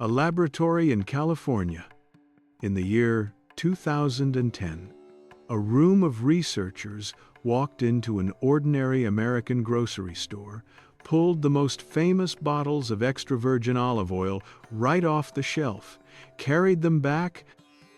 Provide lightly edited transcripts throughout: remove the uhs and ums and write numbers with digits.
A laboratory in California. In the year 2010, a room of researchers walked into an ordinary American grocery store, pulled the most famous bottles of extra virgin olive oil right off the shelf, carried them back,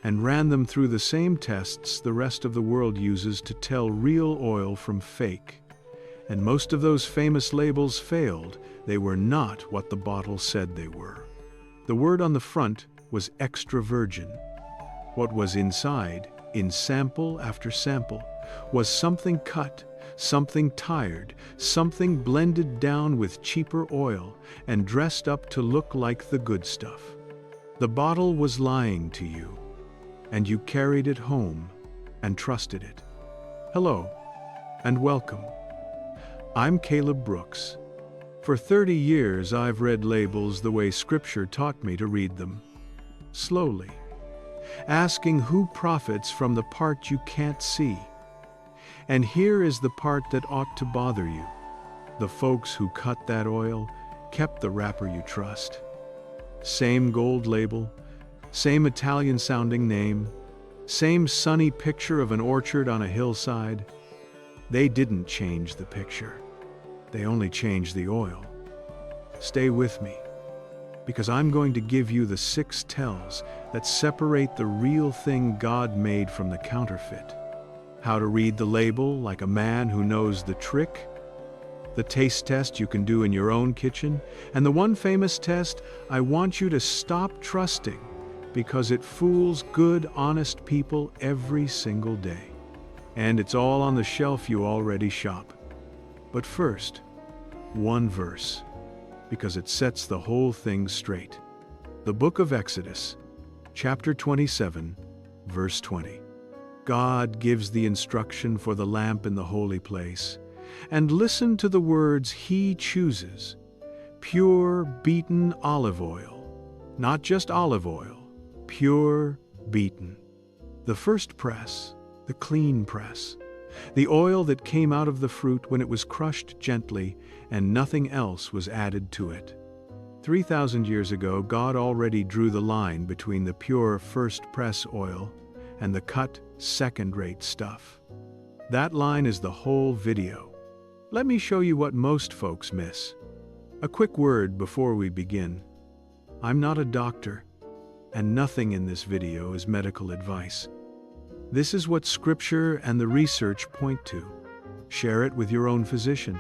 and ran them through the same tests the rest of the world uses to tell real oil from fake. And most of those famous labels failed. They were not what the bottle said they were. The word on the front was extra virgin. What was inside, in sample after sample, was something cut, something tired, something blended down with cheaper oil and dressed up to look like the good stuff. The bottle was lying to you, and you carried it home and trusted it. Hello, and welcome. I'm Caleb Brooks. For 30 years, I've read labels the way Scripture taught me to read them. Slowly, asking who profits from the part you can't see. And here is the part that ought to bother you. The folks who cut that oil kept the wrapper you trust. Same gold label, same Italian-sounding name, same sunny picture of an orchard on a hillside. They didn't change the picture. They only changed the oil. Stay with me, because I'm going to give you the 6 tells that separate the real thing God made from the counterfeit. How to read the label like a man who knows the trick, the taste test you can do in your own kitchen, and the one famous test I want you to stop trusting because it fools good, honest people every single day. And it's all on the shelf you already shop. But first, one verse, because it sets the whole thing straight. The book of Exodus, chapter 27, verse 20. God gives the instruction for the lamp in the holy place, and listen to the words He chooses: pure beaten olive oil. Not just olive oil, pure beaten. The first press, the clean press. The oil that came out of the fruit when it was crushed gently and nothing else was added to it. 3,000 years ago, God already drew the line between the pure first press oil and the cut second-rate stuff. That line is the whole video. Let me show you what most folks miss. A quick word before we begin. I'm not a doctor, and nothing in this video is medical advice. This is what Scripture and the research point to. Share it with your own physician,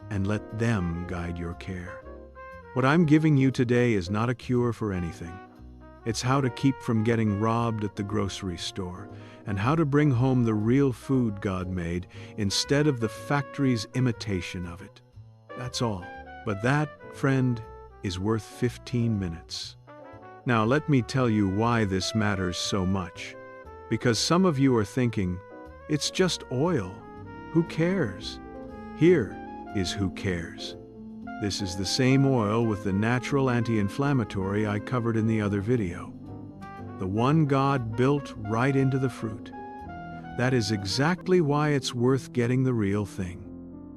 and let them guide your care. What I'm giving you today is not a cure for anything. It's how to keep from getting robbed at the grocery store, and how to bring home the real food God made instead of the factory's imitation of it. That's all. But that, friend, is worth 15 minutes. Now let me tell you why this matters so much. Because some of you are thinking, it's just oil. Who cares? Here is who cares. This is the same oil with the natural anti-inflammatory I covered in the other video. The one God built right into the fruit. That is exactly why it's worth getting the real thing.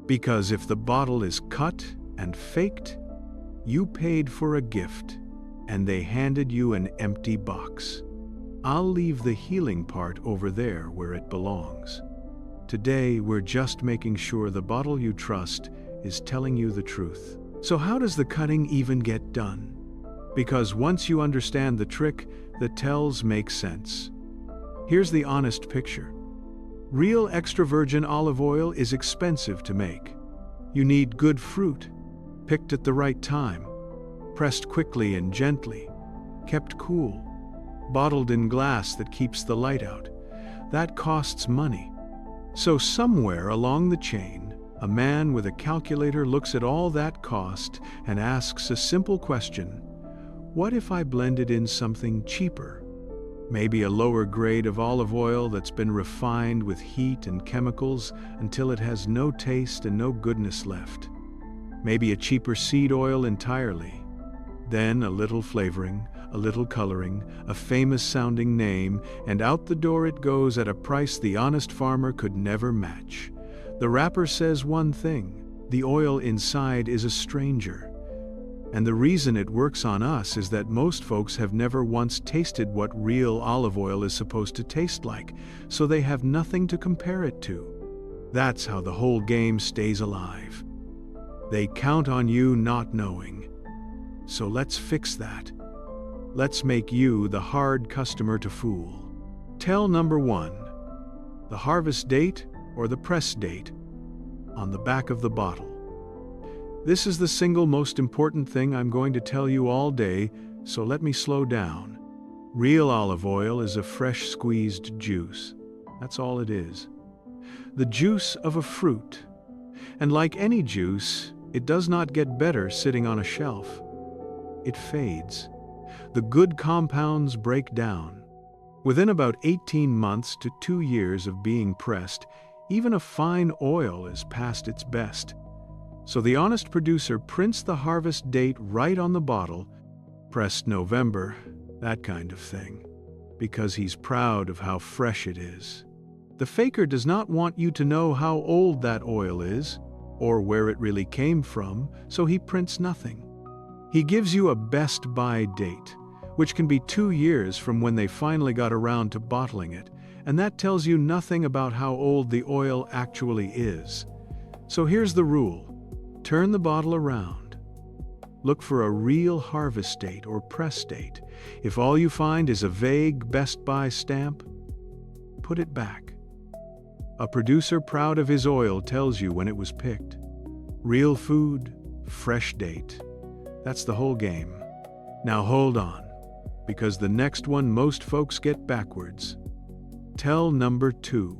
Because if the bottle is cut and faked, you paid for a gift, and they handed you an empty box. I'll leave the healing part over there where it belongs. Today, we're just making sure the bottle you trust is telling you the truth. So how does the cutting even get done? Because once you understand the trick, the tells make sense. Here's the honest picture. Real extra virgin olive oil is expensive to make. You need good fruit, picked at the right time, pressed quickly and gently, kept cool, bottled in glass that keeps the light out. That costs money. So somewhere along the chain, a man with a calculator looks at all that cost and asks a simple question: what if I blended in something cheaper? Maybe a lower grade of olive oil that's been refined with heat and chemicals until it has no taste and no goodness left. Maybe a cheaper seed oil entirely. Then a little flavoring, a little coloring, a famous-sounding name, and out the door it goes at a price the honest farmer could never match. The wrapper says one thing: the oil inside is a stranger. And the reason it works on us is that most folks have never once tasted what real olive oil is supposed to taste like, so they have nothing to compare it to. That's how the whole game stays alive. They count on you not knowing. So let's fix that. Let's make you the hard customer to fool. Tell number 1. The harvest date or the press date on the back of the bottle. This is the single most important thing I'm going to tell you all day, so let me slow down. Real olive oil is a fresh squeezed juice. That's all it is. The juice of a fruit. And like any juice, it does not get better sitting on a shelf. It fades. The good compounds break down. Within about 18 months to 2 years of being pressed, even a fine oil is past its best. So the honest producer prints the harvest date right on the bottle, pressed November, that kind of thing, because he's proud of how fresh it is. The faker does not want you to know how old that oil is, or where it really came from, so he prints nothing. He gives you a best buy date, which can be 2 years from when they finally got around to bottling it, and that tells you nothing about how old the oil actually is. So here's the rule. Turn the bottle around. Look for a real harvest date or press date. If all you find is a vague Best Buy stamp, put it back. A producer proud of his oil tells you when it was picked. Real food, fresh date. That's the whole game. Now hold on, because the next one most folks get backwards. Tell number 2.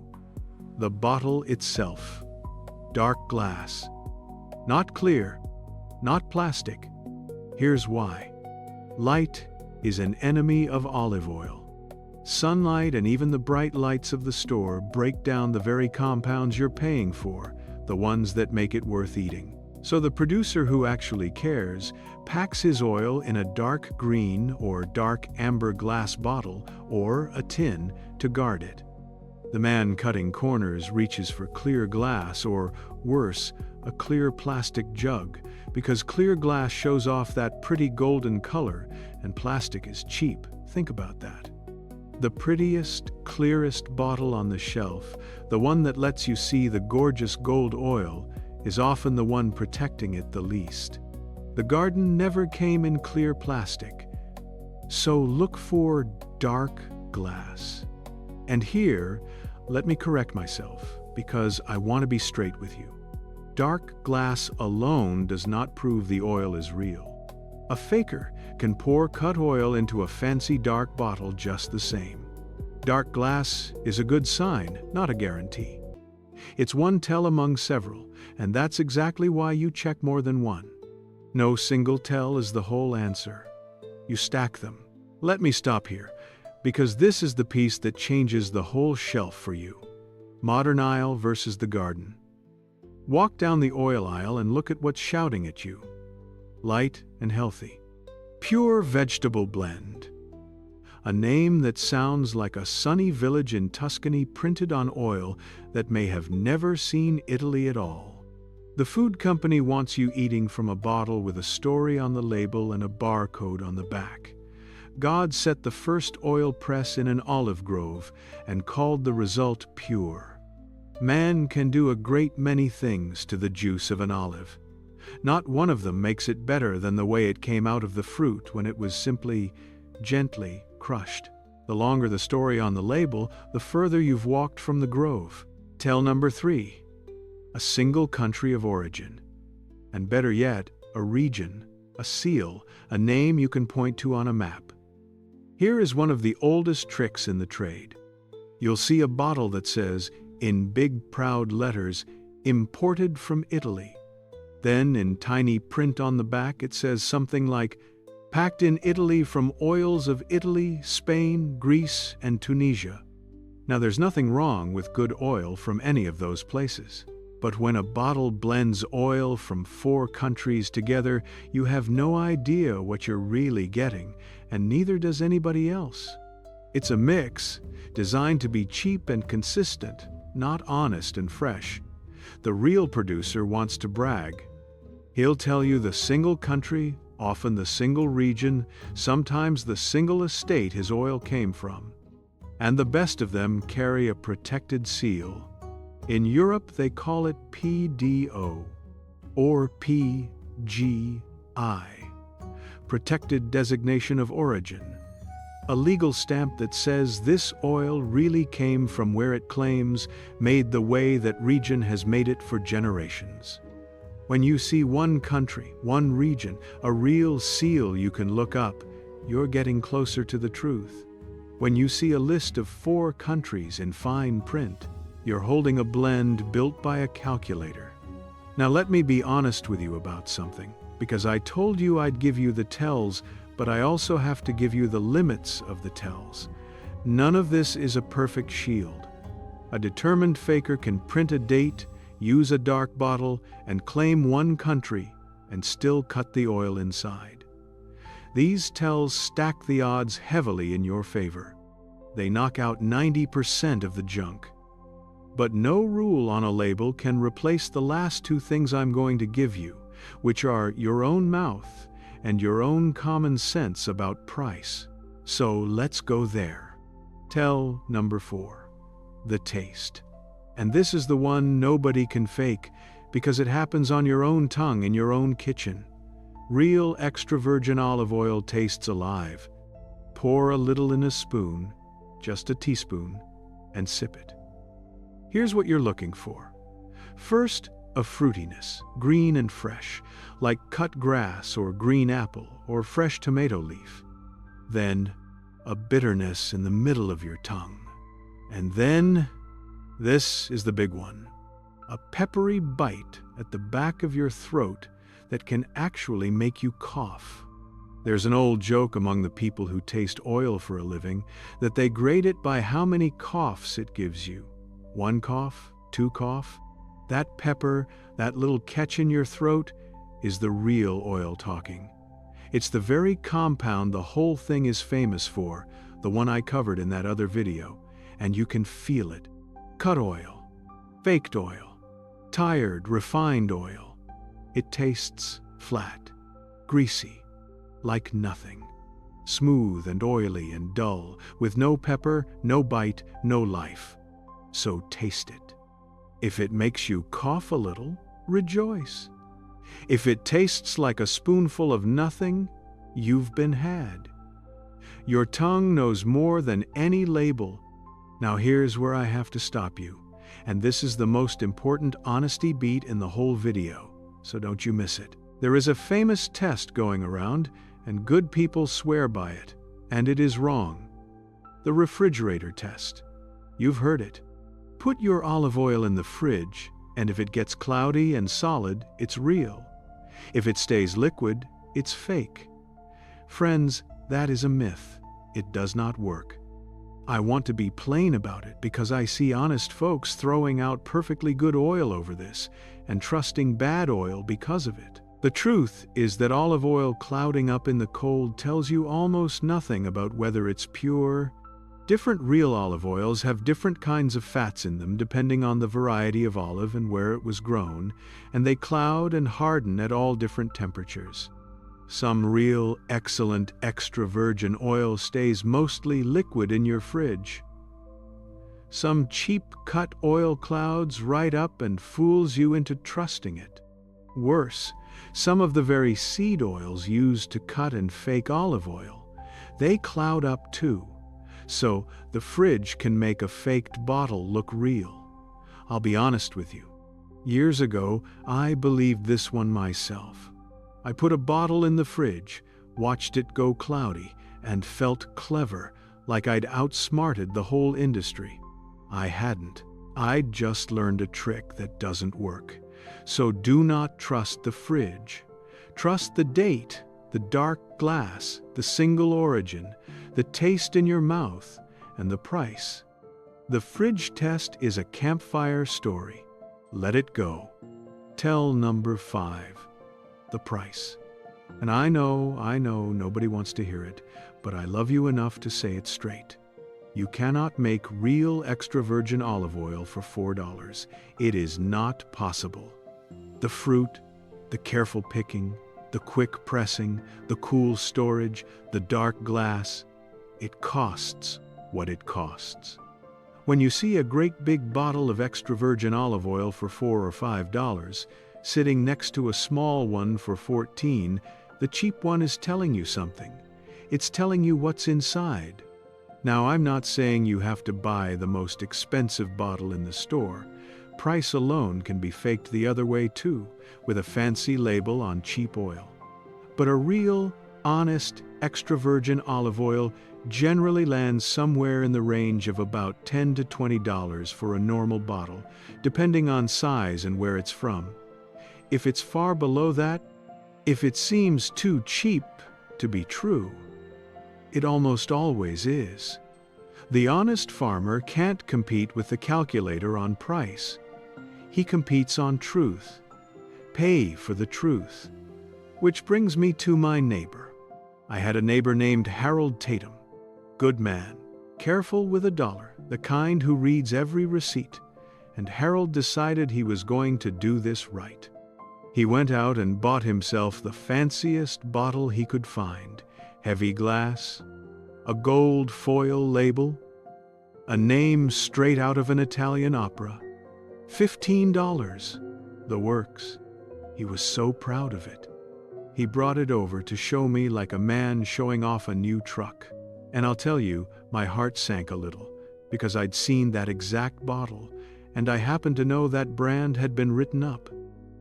The bottle itself. Dark glass. Not clear, not plastic. Here's why. Light is an enemy of olive oil. Sunlight and even the bright lights of the store break down the very compounds you're paying for, the ones that make it worth eating. So the producer who actually cares packs his oil in a dark green or dark amber glass bottle or a tin to guard it. The man cutting corners reaches for clear glass or, worse, a clear plastic jug, because clear glass shows off that pretty golden color and plastic is cheap. Think about that. The prettiest, clearest bottle on the shelf, the one that lets you see the gorgeous gold oil, is often the one protecting it the least. The garden never came in clear plastic. So look for dark glass. And here, let me correct myself, because I want to be straight with you. Dark glass alone does not prove the oil is real. A faker can pour cut oil into a fancy dark bottle just the same. Dark glass is a good sign, not a guarantee. It's one tell among several, and that's exactly why you check more than one. No single tell is the whole answer. You stack them. Let me stop here, because this is the piece that changes the whole shelf for you. Modern aisle versus the garden. Walk down the oil aisle and look at what's shouting at you. Light and healthy. Pure vegetable blend. A name that sounds like a sunny village in Tuscany printed on oil that may have never seen Italy at all. The food company wants you eating from a bottle with a story on the label and a barcode on the back. God set the first oil press in an olive grove and called the result pure. Man can do a great many things to the juice of an olive. Not one of them makes it better than the way it came out of the fruit when it was simply, gently crushed. The longer the story on the label, the further you've walked from the grove. Tell number 3. A single country of origin. And better yet, a region, a seal, a name you can point to on a map. Here is one of the oldest tricks in the trade. You'll see a bottle that says, in big proud letters, imported from Italy. Then, in tiny print on the back, it says something like, packed in Italy from oils of Italy, Spain, Greece, and Tunisia. Now, there's nothing wrong with good oil from any of those places. But when a bottle blends oil from 4 countries together, you have no idea what you're really getting, and neither does anybody else. It's a mix, designed to be cheap and consistent, not honest and fresh. The real producer wants to brag. He'll tell you the single country, often the single region, sometimes the single estate his oil came from. And the best of them carry a protected seal. In Europe, they call it PDO or PGI, Protected Designation of Origin, a legal stamp that says this oil really came from where it claims, made the way that region has made it for generations. When you see one country, one region, a real seal you can look up, you're getting closer to the truth. When you see a list of 4 countries in fine print, you're holding a blend built by a calculator. Now let me be honest with you about something, because I told you I'd give you the tells, but I also have to give you the limits of the tells. None of this is a perfect shield. A determined faker can print a date, use a dark bottle, and claim one country, and still cut the oil inside. These tells stack the odds heavily in your favor. They knock out 90% of the junk. But no rule on a label can replace the last 2 things I'm going to give you, which are your own mouth and your own common sense about price. So let's go there. Tell number 4, the taste. And this is the one nobody can fake, because it happens on your own tongue in your own kitchen. Real extra virgin olive oil tastes alive. Pour a little in a spoon, just a teaspoon, and sip it. Here's what you're looking for. First, a fruitiness, green and fresh, like cut grass or green apple or fresh tomato leaf. Then, a bitterness in the middle of your tongue. And then, this is the big one, a peppery bite at the back of your throat that can actually make you cough. There's an old joke among the people who taste oil for a living that they grade it by how many coughs it gives you. 1 cough, 2 cough. That pepper, that little catch in your throat, is the real oil talking. It's the very compound the whole thing is famous for, the one I covered in that other video, and you can feel it. Cut oil, faked oil, tired, refined oil. It tastes flat, greasy, like nothing. Smooth and oily and dull, with no pepper, no bite, no life. So taste it. If it makes you cough a little, rejoice. If it tastes like a spoonful of nothing, you've been had. Your tongue knows more than any label. Now here's where I have to stop you, and this is the most important honesty beat in the whole video, so don't you miss it. There is a famous test going around, and good people swear by it, and it is wrong. The refrigerator test. You've heard it. Put your olive oil in the fridge, and if it gets cloudy and solid, it's real. If it stays liquid, it's fake. Friends, that is a myth. It does not work. I want to be plain about it because I see honest folks throwing out perfectly good oil over this and trusting bad oil because of it. The truth is that olive oil clouding up in the cold tells you almost nothing about whether it's pure. Different real olive oils have different kinds of fats in them depending on the variety of olive and where it was grown, and they cloud and harden at all different temperatures. Some real, excellent, extra virgin oil stays mostly liquid in your fridge. Some cheap cut oil clouds right up and fools you into trusting it. Worse, some of the very seed oils used to cut and fake olive oil, they cloud up too. So the fridge can make a faked bottle look real. I'll be honest with you. Years ago, I believed this one myself. I put a bottle in the fridge, watched it go cloudy, and felt clever, like I'd outsmarted the whole industry. I hadn't. I'd just learned a trick that doesn't work. So do not trust the fridge. Trust the date, the dark glass, the single origin, the taste in your mouth, and the price. The fridge test is a campfire story. Let it go. Tell number 5. The price. And I know, nobody wants to hear it, but I love you enough to say it straight. You cannot make real extra virgin olive oil for $4. It is not possible. The fruit, the careful picking, The quick pressing, the cool storage, the dark glass. It costs what it costs. When you see a great big bottle of extra virgin olive oil for $4 or $5, sitting next to a small one for $14, the cheap one is telling you something. It's telling you what's inside. Now, I'm not saying you have to buy the most expensive bottle in the store. Price alone can be faked the other way too, with a fancy label on cheap oil. But a real, honest, extra virgin olive oil generally lands somewhere in the range of about $10 to $20 for a normal bottle, depending on size and where it's from. If it's far below that, if it seems too cheap to be true, it almost always is. The honest farmer can't compete with the calculator on price. He competes on truth. Pay for the truth. Which brings me to my neighbor. I had a neighbor named Harold Tatum. Good man, careful with $1, the kind who reads every receipt. And Harold decided he was going to do this right. He went out and bought himself the fanciest bottle he could find. Heavy glass, a gold foil label, a name straight out of an Italian opera. $15, the works. He was so proud of it. He brought it over to show me like a man showing off a new truck. And I'll tell you, my heart sank a little, because I'd seen that exact bottle, and I happened to know that brand had been written up.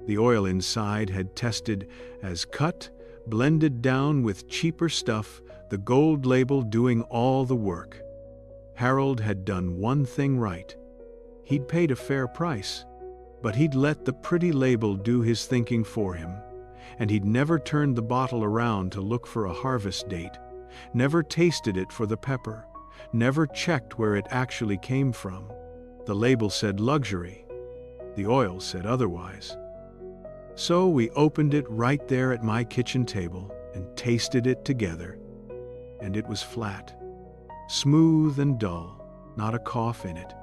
The oil inside had tested as cut, blended down with cheaper stuff, the gold label doing all the work. Harold had done one thing right. He'd paid a fair price, but he'd let the pretty label do his thinking for him, and he'd never turned the bottle around to look for a harvest date, never tasted it for the pepper, never checked where it actually came from. The label said luxury. The oil said otherwise. So we opened it right there at my kitchen table and tasted it together. And it was flat, smooth and dull, not a cough in it.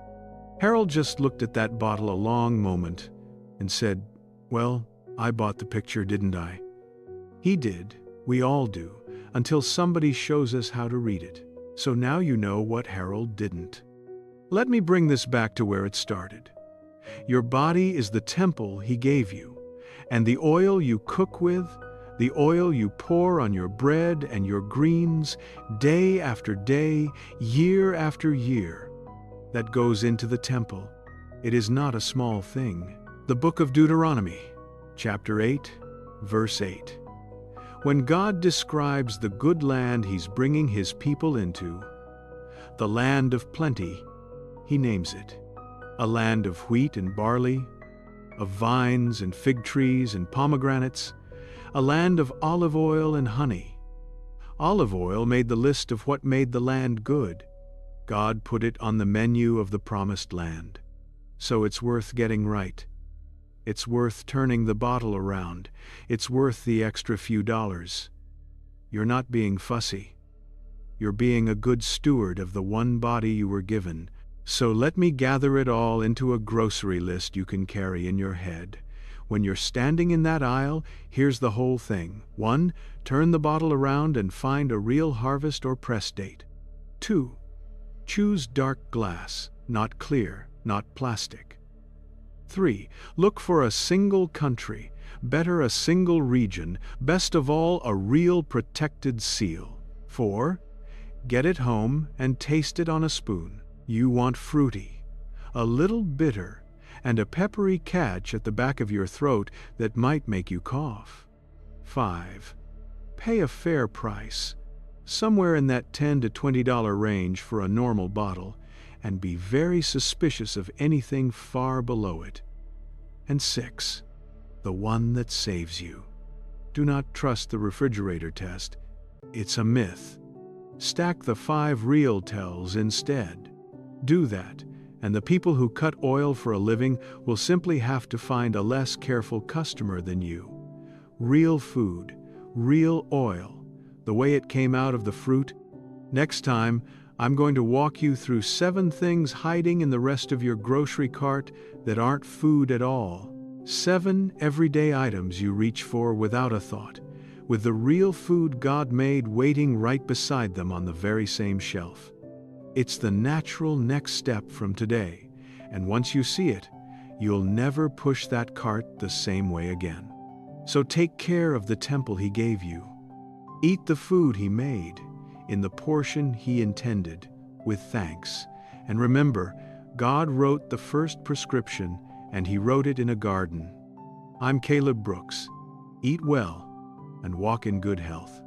Harold just looked at that bottle a long moment and said, "Well, I bought the picture, didn't I?" He did, we all do, until somebody shows us how to read it. So now you know what Harold didn't. Let me bring this back to where it started. Your body is the temple he gave you, and the oil you cook with, the oil you pour on your bread and your greens, day after day, year after year, that goes into the temple. It is not a small thing. The book of Deuteronomy, chapter 8, verse 8. When God describes the good land he's bringing his people into, the land of plenty, he names it. A land of wheat and barley, of vines and fig trees and pomegranates, a land of olive oil and honey. Olive oil made the list of what made the land good. God put it on the menu of the promised land. So it's worth getting right. It's worth turning the bottle around. It's worth the extra few dollars. You're not being fussy. You're being a good steward of the one body you were given. So let me gather it all into a grocery list you can carry in your head. When you're standing in that aisle, here's the whole thing. 1. Turn the bottle around and find a real harvest or press date. 2. Choose dark glass, not clear, not plastic. 3. Look for a single country, better a single region, best of all a real protected seal. 4. Get it home and taste it on a spoon. You want fruity, a little bitter, and a peppery catch at the back of your throat that might make you cough. 5. Pay a fair price, somewhere in that $10 to $20 range for a normal bottle, and be very suspicious of anything far below it. And 6. The one that saves you. Do not trust the refrigerator test. It's a myth. Stack the 5 real tells instead. Do that, and the people who cut oil for a living will simply have to find a less careful customer than you. Real food, real oil, the way it came out of the fruit. Next time, I'm going to walk you through 7 things hiding in the rest of your grocery cart that aren't food at all. 7 everyday items you reach for without a thought, with the real food God made waiting right beside them on the very same shelf. It's the natural next step from today, and once you see it, you'll never push that cart the same way again. So take care of the temple He gave you. Eat the food He made, in the portion He intended, with thanks. And remember, God wrote the first prescription, and He wrote it in a garden. I'm Caleb Brooks. Eat well and walk in good health.